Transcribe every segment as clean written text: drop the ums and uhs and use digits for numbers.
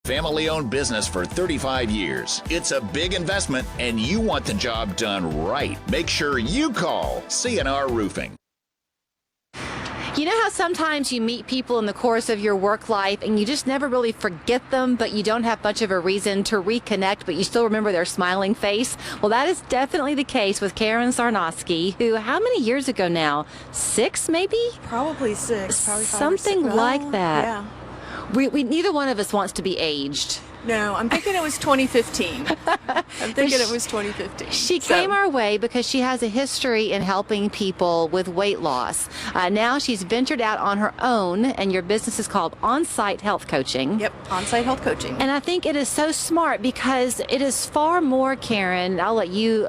family-owned business for 35 years. It's a big investment, and you want the job done right. Make sure you call C&R Roofing. You know how sometimes you meet people in the course of your work life and you just never really forget them, but you don't have much of a reason to reconnect, but you still remember their smiling face? Well, that is definitely the case with Karen Sarnosky, who, how many years ago now? 6, maybe? Probably 6. Probably 5 or Something 6. like that. Yeah. We neither one of us wants to be aged. No, I'm thinking it was 2015. I'm thinking it was 2015. She came our way because she has a history in helping people with weight loss. Now she's ventured out on her own, and your business is called Onsite Health Coaching. Yep, Onsite Health Coaching. And I think it is so smart because it is far more, Karen, I'll let you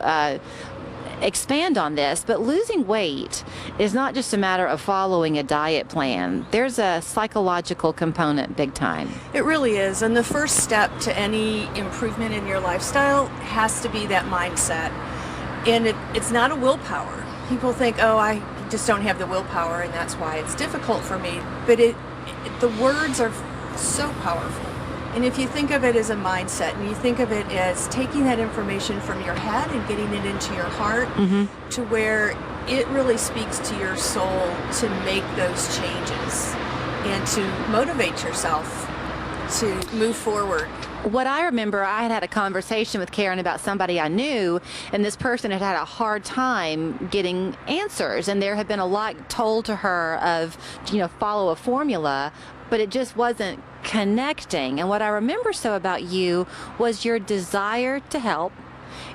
expand on this, but losing weight is not just a matter of following a diet plan. There's a psychological component big time. It really is. And the first step to any improvement in your lifestyle has to be that mindset. And it's not a willpower. People think, oh, I just don't have the willpower and that's why it's difficult for me. But the words are so powerful. And if you think of it as a mindset and you think of it as taking that information from your head and getting it into your heart to where it really speaks to your soul to make those changes and to motivate yourself to move forward. What I remember, I had a conversation with Karen about somebody I knew, and this person had a hard time getting answers, and there had been a lot told to her of, follow a formula, but it just wasn't connecting. And what I remember so about you was your desire to help,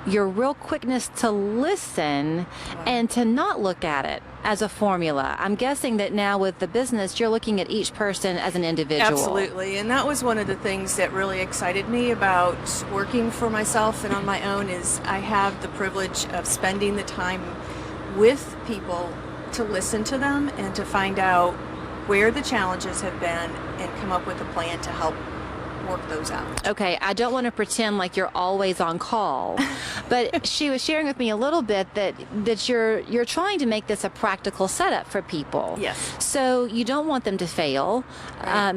your real quickness to listen, and to not look at it as a formula. I'm guessing that now with the business, you're looking at each person as an individual. Absolutely. And that was one of the things that really excited me about working for myself and on my own is I have the privilege of spending the time with people to listen to them and to find out where the challenges have been and come up with a plan to help work those out. Okay, I don't want to pretend like you're always on call, but she was sharing with me a little bit that you're trying to make this a practical setup for people. Yes. So you don't want them to fail. Right.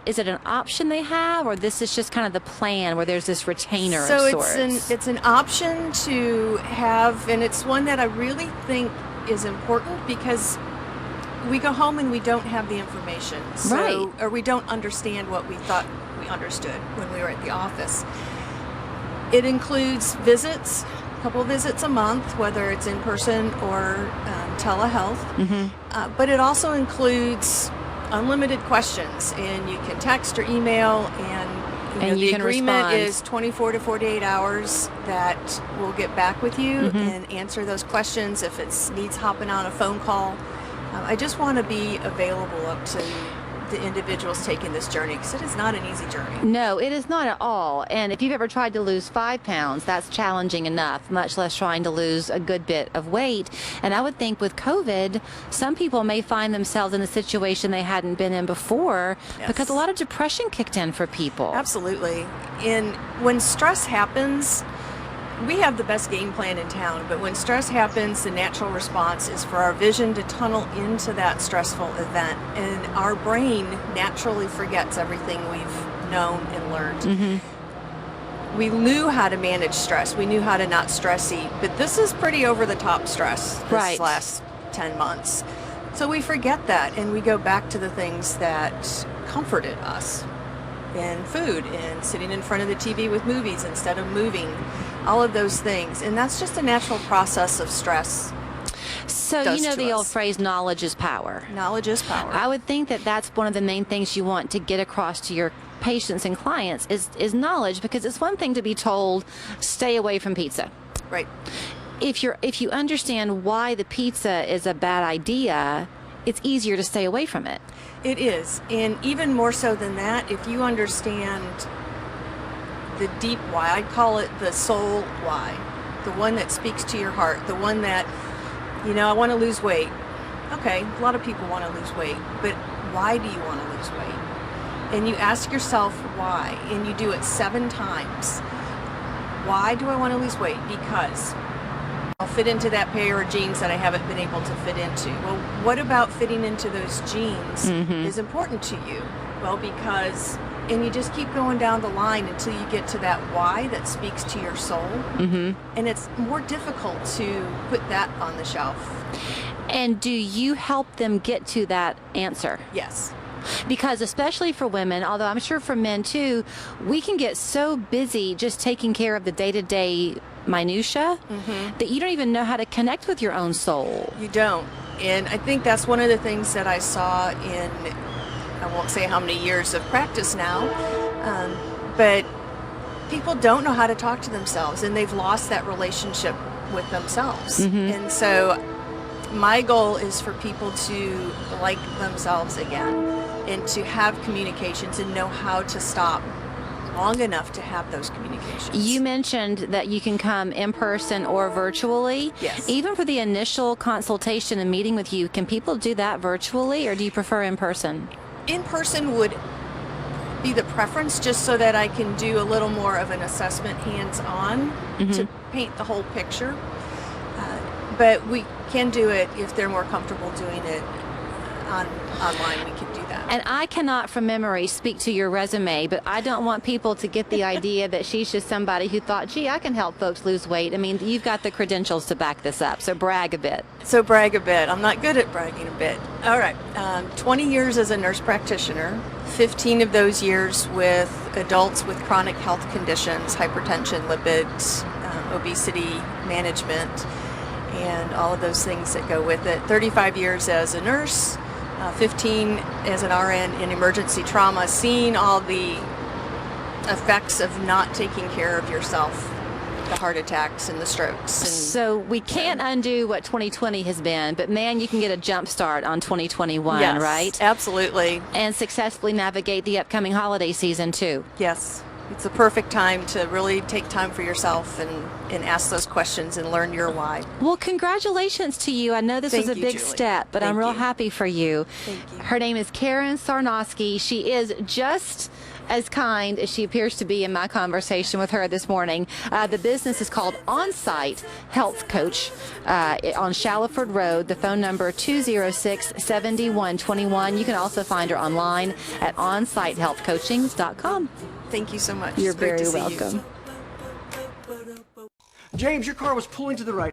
Is it an option they have, or this is just kind of the plan where there's this retainer of sorts? So it's an option to have, and it's one that I really think is important because we go home and we don't have the information. Right. Or we don't understand what we thought we understood when we were at the office. It includes visits, a couple visits a month, whether it's in person or telehealth. But it also includes unlimited questions, and you can text or email, and you the can agreement respond. is 24 to 48 hours that we'll get back with you and answer those questions if it needs hopping on a phone call. I just want to be available up to the individuals taking this journey because it is not an easy journey. No, it is not at all. And if you've ever tried to lose 5 pounds, that's challenging enough, much less trying to lose a good bit of weight. And I would think with COVID, some people may find themselves in a situation they hadn't been in before because a lot of depression kicked in for people. Absolutely. And when stress happens, we have the best game plan in town, but when stress happens, the natural response is for our vision to tunnel into that stressful event, and our brain naturally forgets everything we've known and learned. We knew how to manage stress. We knew how to not stress eat, but this is pretty over-the-top stress this last 10 months. So we forget that, and we go back to the things that comforted us. And food, and sitting in front of the TV with movies instead of moving, all of those things. And that's just a natural process of stress. So you know the old phrase, knowledge is power. Knowledge is power. I would think that that's one of the main things you want to get across to your patients and clients is knowledge, because it's one thing to be told, stay away from pizza. Right. If you understand why the pizza is a bad idea, it's easier to stay away from it. It is. And even more so than that, if you understand the deep why, I call it the soul why, the one that speaks to your heart, the one that, I want to lose weight. Okay, a lot of people want to lose weight, but why do you want to lose weight? And you ask yourself why, and you do it 7 times. Why do I want to lose weight? Because I'll fit into that pair of jeans that I haven't been able to fit into. Well, what about fitting into those jeans is important to you? Well, because and you just keep going down the line until you get to that why that speaks to your soul. And it's more difficult to put that on the shelf. And do you help them get to that answer? Yes. Because especially for women, although I'm sure for men too, we can get so busy just taking care of the day-to-day minutia that you don't even know how to connect with your own soul. You don't. And I think that's one of the things that I saw in, I won't say how many years of practice now, but people don't know how to talk to themselves, and they've lost that relationship with themselves. And so my goal is for people to like themselves again and to have communications and know how to stop long enough to have those communications. You mentioned that you can come in person or virtually. Yes. Even for the initial consultation and meeting with you, can people do that virtually, or do you prefer in person? In person would be the preference, just so that I can do a little more of an assessment hands-on to paint the whole picture. But we can do it if they're more comfortable doing it online. We can do that. And I cannot from memory speak to your resume, but I don't want people to get the idea that she's just somebody who thought, gee, I can help folks lose weight. I mean, you've got the credentials to back this up, so brag a bit. So brag a bit. I'm not good at bragging a bit. All right. 20 years as a nurse practitioner, 15 of those years with adults with chronic health conditions, hypertension, lipids, obesity management, and all of those things that go with it. 35 years as a nurse, 15 as an RN in emergency trauma, seeing all the effects of not taking care of yourself, the heart attacks and the strokes. So we can't undo what 2020 has been, but man, you can get a jump start on 2021, yes, right? Absolutely. And successfully navigate the upcoming holiday season too. Yes. It's the perfect time to really take time for yourself and ask those questions and learn your why. Well, congratulations to you. I know this was a big step, but I'm real happy for you. Thank you. Her name is Karen Sarnosky. She is just as kind as she appears to be in my conversation with her this morning. The business is called Onsite Health Coach on Shallowford Road. The phone number 206-7121. You can also find her online at onsitehealthcoachings.com. Thank you so much. You're It's great very to see welcome. you. James, your car was pulling to the right.